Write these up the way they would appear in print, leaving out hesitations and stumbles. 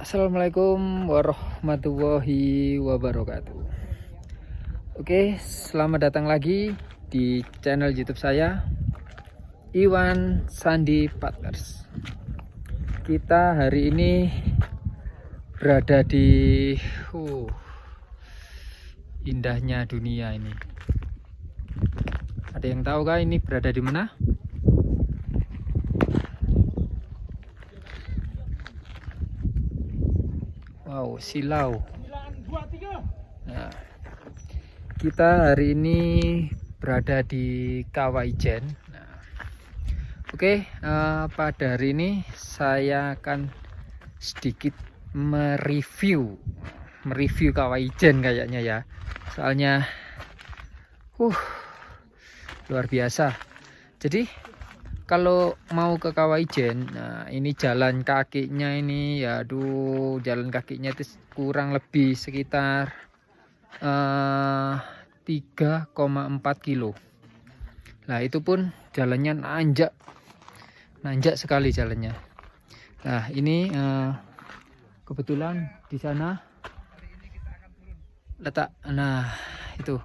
Assalamualaikum warahmatullahi wabarakatuh. Oke, selamat datang lagi di channel YouTube saya, Iwan Sandi Partners. Kita hari ini berada di indahnya dunia ini. Ada yang tahu kah ini berada di mana? Wow, Silau. Nah, kita hari ini berada di Kawah Ijen. Nah, oke, pada hari ini saya akan sedikit mereview Kawah Ijen kayaknya ya. Soalnya luar biasa. Jadi kalau mau ke Kawah Ijen, nah ini jalan kakinya ini ya, jalan kakinya itu kurang lebih sekitar 3,4 kilo. Nah itu pun jalannya nanjak sekali jalannya. Nah ini kebetulan di sana letak, nah itu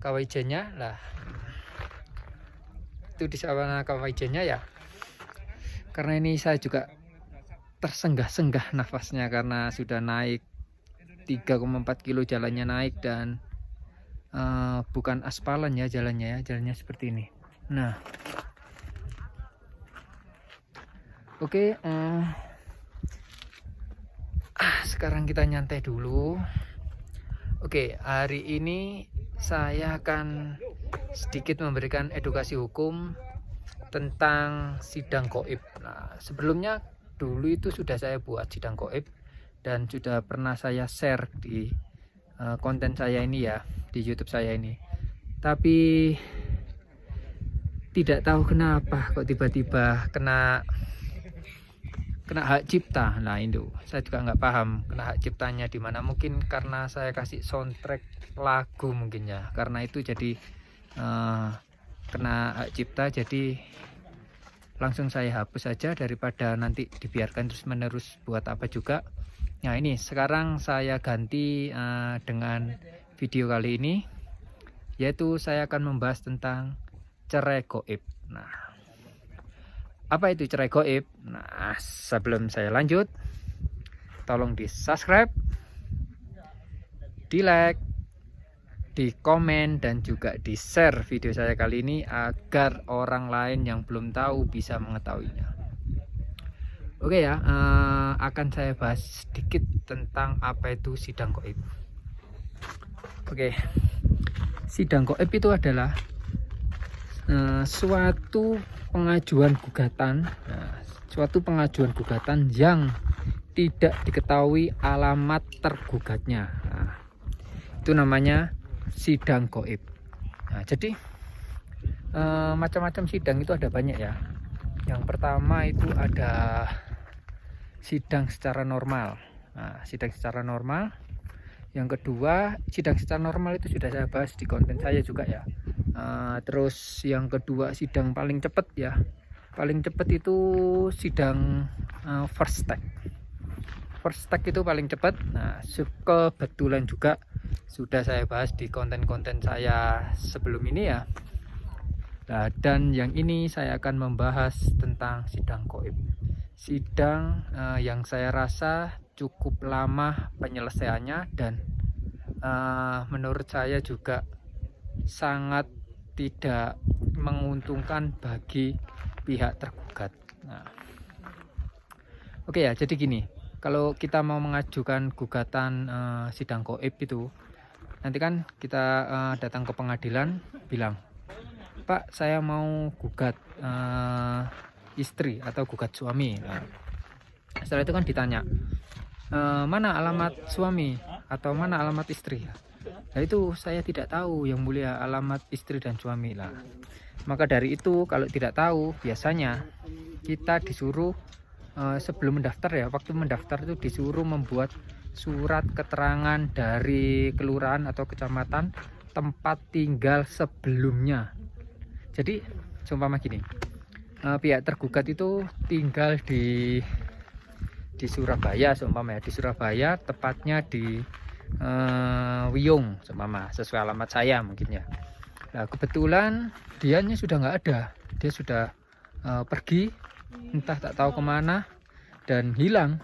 Kawah Ijennya lah. Itu di sana Kawah Ijennya ya. Karena ini saya juga tersenggah-senggah nafasnya karena sudah naik 3,4 kilo, jalannya naik dan bukan aspalan ya jalannya seperti ini. Nah, oke, sekarang kita nyantai dulu. Oke, hari ini saya akan sedikit memberikan edukasi hukum tentang sidang gaib. Nah, sebelumnya dulu itu sudah saya buat sidang gaib dan sudah pernah saya share di konten saya ini ya, di YouTube saya ini. Tapi tidak tahu kenapa kok tiba-tiba kena hak cipta. Nah itu saya juga nggak paham kena hak ciptanya di mana. Mungkin karena saya kasih soundtrack lagu mungkin ya, karena itu jadi kena hak cipta, jadi langsung saya hapus saja daripada nanti dibiarkan terus menerus buat apa juga. Nah ini sekarang saya ganti dengan video kali ini, yaitu saya akan membahas tentang cerai gaib. Nah, apa itu cerai gaib? Nah, sebelum saya lanjut, tolong di subscribe, di like, di komen, dan juga di share video saya kali ini agar orang lain yang belum tahu bisa mengetahuinya. Oke ya, akan saya bahas sedikit tentang apa itu sidang gaib. Oke, sidang gaib itu adalah suatu pengajuan gugatan, yang tidak diketahui alamat tergugatnya. Nah, itu namanya sidang gaib. Nah, jadi macam-macam sidang itu ada banyak ya. Yang pertama itu ada sidang secara normal. Nah, sidang secara normal. Yang kedua, sidang secara normal itu sudah saya bahas di konten saya juga ya. Terus yang kedua, sidang paling cepat ya. Paling cepat itu sidang first take. First take itu paling cepat. Nah, kebetulan juga sudah saya bahas di konten-konten saya sebelum ini ya. Nah, dan yang ini saya akan membahas tentang sidang gaib. Sidang yang saya rasa cukup lama penyelesaiannya dan menurut saya juga sangat tidak menguntungkan bagi pihak tergugat. Nah, oke ya, jadi gini, kalau kita mau mengajukan gugatan sidang gaib itu, nanti kan kita datang ke pengadilan bilang, Pak, saya mau gugat istri atau gugat suami. Nah, setelah itu kan ditanya, mana alamat suami atau mana alamat istri. Nah itu saya tidak tahu yang mulia alamat istri dan suami lah. Maka dari itu kalau tidak tahu, biasanya kita disuruh sebelum mendaftar ya, waktu mendaftar itu disuruh membuat surat keterangan dari kelurahan atau kecamatan tempat tinggal sebelumnya. Jadi seumpama gini, pihak tergugat itu tinggal di di Surabaya seumpama ya, di Surabaya tepatnya di Wiyung seumpama, sesuai alamat saya mungkin ya. Nah kebetulan dianya sudah nggak ada, dia sudah pergi entah tak tahu kemana dan hilang.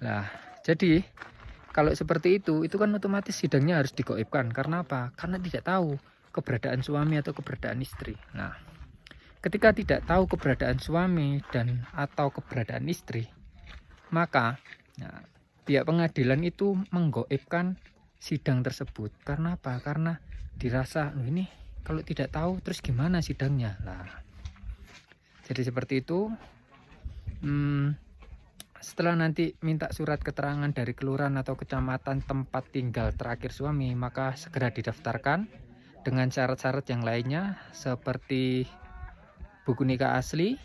Nah jadi kalau seperti itu kan otomatis sidangnya harus digoibkan. Karena apa? Karena tidak tahu keberadaan suami atau keberadaan istri. Nah ketika tidak tahu keberadaan suami dan atau keberadaan istri, maka pihak pengadilan itu menggoibkan sidang tersebut. Karena apa? Karena dirasa ini kalau tidak tahu terus gimana sidangnya. Nah, jadi seperti itu. Setelah nanti minta surat keterangan dari kelurahan atau kecamatan tempat tinggal terakhir suami, maka segera didaftarkan dengan syarat-syarat yang lainnya seperti buku nikah asli,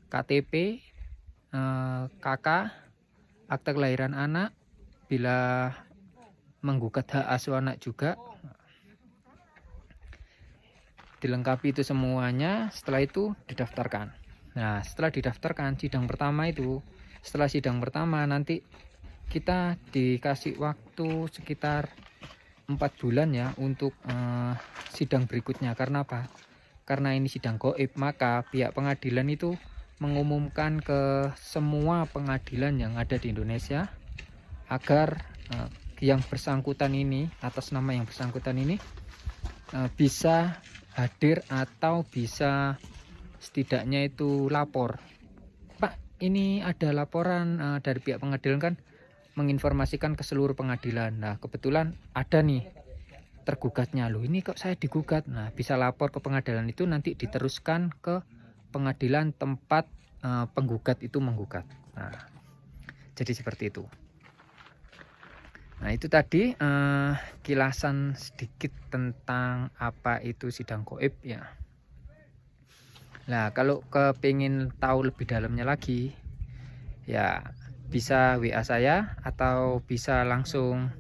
KTP, KK, akte kelahiran anak, bila menggugat hak asuh anak juga, dilengkapi itu semuanya. Setelah itu didaftarkan. Nah setelah didaftarkan, setelah sidang pertama nanti kita dikasih waktu sekitar 4 bulan ya untuk sidang berikutnya. Karena apa? Karena ini sidang gaib, maka pihak pengadilan itu mengumumkan ke semua pengadilan yang ada di Indonesia agar yang bersangkutan ini, atas nama yang bersangkutan ini bisa hadir atau bisa setidaknya itu lapor. Pak, ini ada laporan dari pihak pengadilan, kan menginformasikan ke seluruh pengadilan. Nah kebetulan ada nih tergugatnya, loh ini kok saya digugat. Nah bisa lapor ke pengadilan itu, nanti diteruskan ke pengadilan tempat penggugat itu menggugat. Nah jadi seperti itu. Nah itu tadi kilasan sedikit tentang apa itu sidang gaib ya. Nah kalau kepingin tahu lebih dalamnya lagi ya bisa WA saya atau bisa langsung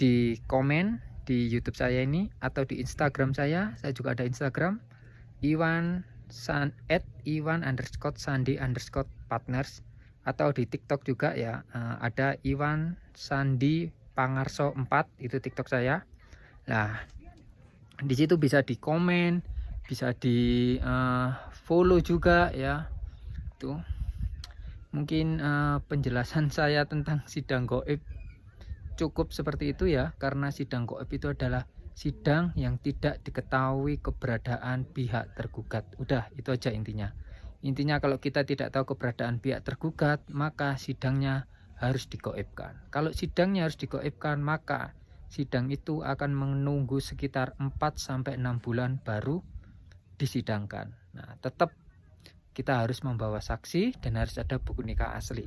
di komen di YouTube saya ini atau di Instagram saya juga ada Instagram @iwan_sandi_partners, atau di TikTok juga ya, ada Iwan Sandi Pangarso 4, itu TikTok saya. Nah di situ bisa di komen, bisa di follow juga ya. Tuh mungkin penjelasan saya tentang sidang gaib cukup seperti itu ya, karena sidang gaib itu adalah sidang yang tidak diketahui keberadaan pihak tergugat. Udah, itu aja intinya. Intinya kalau kita tidak tahu keberadaan pihak tergugat, maka sidangnya harus digaibkan. Kalau sidangnya harus digaibkan, maka sidang itu akan menunggu sekitar 4-6 bulan baru disidangkan. Nah, tetap kita harus membawa saksi dan harus ada buku nikah asli.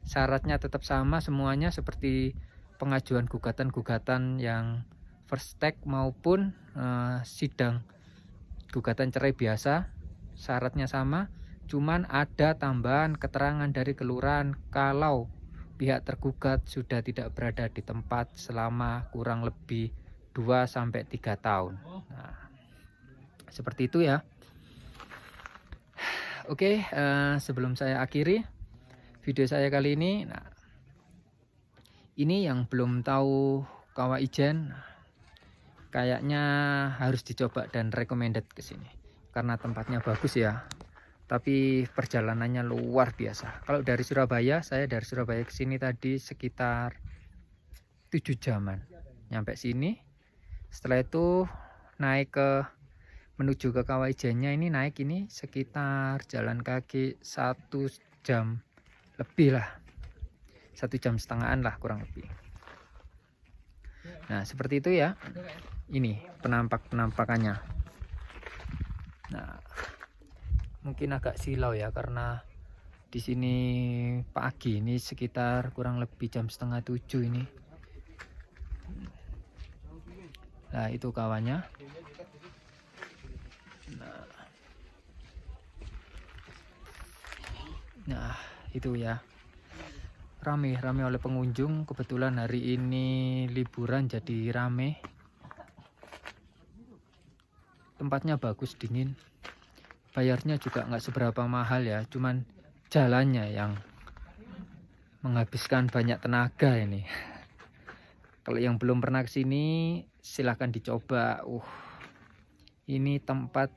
Syaratnya tetap sama semuanya seperti pengajuan gugatan-gugatan yang first take maupun sidang gugatan cerai biasa, syaratnya sama, cuman ada tambahan keterangan dari kelurahan kalau pihak tergugat sudah tidak berada di tempat selama kurang lebih 2-3 tahun. Nah, seperti itu ya. Oke, sebelum saya akhiri video saya kali ini, nah ini yang belum tahu Kawah Ijen kayaknya harus dicoba dan recommended ke sini karena tempatnya bagus ya. Tapi perjalanannya luar biasa. Kalau dari Surabaya, saya dari Surabaya ke sini tadi sekitar 7 jaman nyampe sini. Setelah itu naik menuju ke Kawah Ijennya, ini naik ini sekitar jalan kaki 1 jam lebih lah, 1,5 jam lah kurang lebih. Nah seperti itu ya, ini penampakannya. Nah mungkin agak silau ya karena di sini pagi, ini sekitar kurang lebih jam 6:30 ini. Nah itu kawannya. Nah itu ya, rame oleh pengunjung. Kebetulan hari ini liburan jadi rame. Tempatnya bagus, dingin. Bayarnya juga nggak seberapa mahal ya, cuman jalannya yang menghabiskan banyak tenaga ini. Kalau yang belum pernah kesini silahkan dicoba. Ini tempat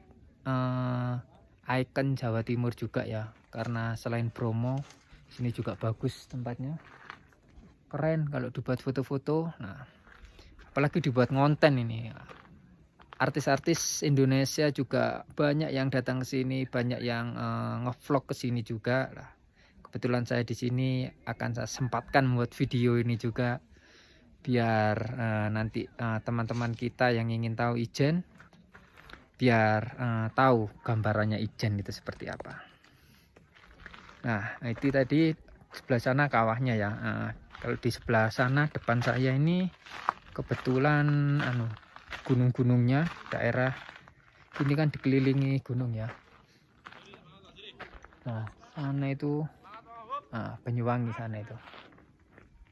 ikon Jawa Timur juga ya, karena selain Bromo sini juga bagus tempatnya, keren kalau dibuat foto-foto. Nah, apalagi dibuat konten ini. Artis-artis Indonesia juga banyak yang datang ke sini, banyak yang ngevlog ke sini juga. Lah, kebetulan saya di sini akan saya sempatkan buat video ini juga, biar nanti teman-teman kita yang ingin tahu Ijen, biar tahu gambarannya Ijen itu seperti apa. Nah, itu tadi sebelah sana kawahnya ya. Kalau di sebelah sana depan saya ini kebetulan gunung-gunungnya, daerah ini kan dikelilingi gunung ya. Nah, sana itu Banyuwangi, sana itu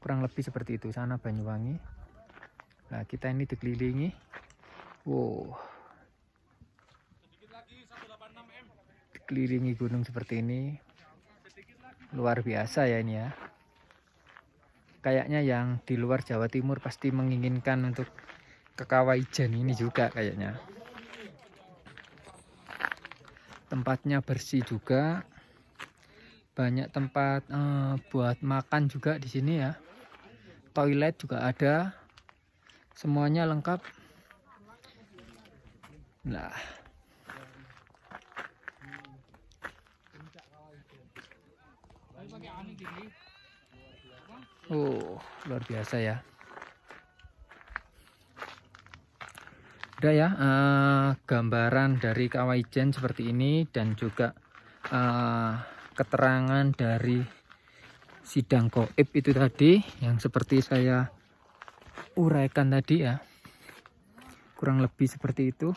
kurang lebih seperti itu, sana Banyuwangi. Nah, kita ini dikelilingi, dikelilingi gunung seperti ini, luar biasa ya ini ya. Kayaknya yang di luar Jawa Timur pasti menginginkan untuk ke Kawah Ijen ini juga kayaknya. Tempatnya bersih juga, banyak tempat buat makan juga di sini ya. Toilet juga ada, semuanya lengkap. Nah, luar biasa ya. Udah ya, gambaran dari Kawah Ijen seperti ini, dan juga keterangan dari sidang gaib itu tadi yang seperti saya uraikan tadi ya, kurang lebih seperti itu.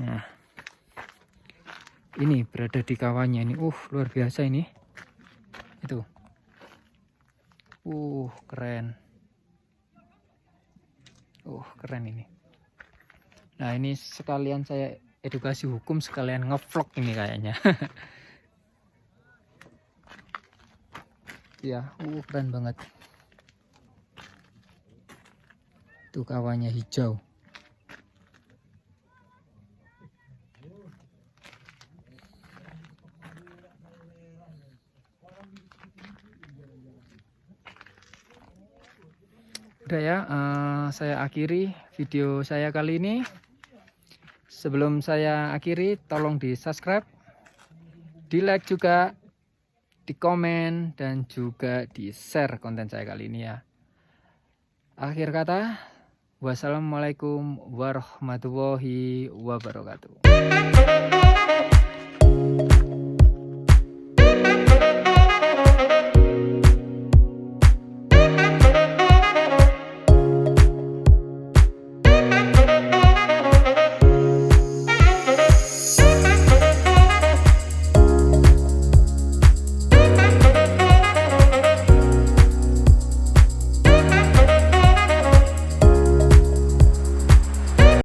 Nah, ini berada di kawahnya ini, luar biasa ini, itu, keren, keren ini. Nah, ini sekalian saya edukasi hukum, sekalian ngevlog ini kayaknya. Ya, keren banget. Tuh kawahnya hijau. Udah ya, saya akhiri video saya kali ini. Sebelum saya akhiri, tolong di subscribe, di like juga, di komen, dan juga di share konten saya kali ini ya. Akhir kata, wassalamualaikum warahmatullahi wabarakatuh.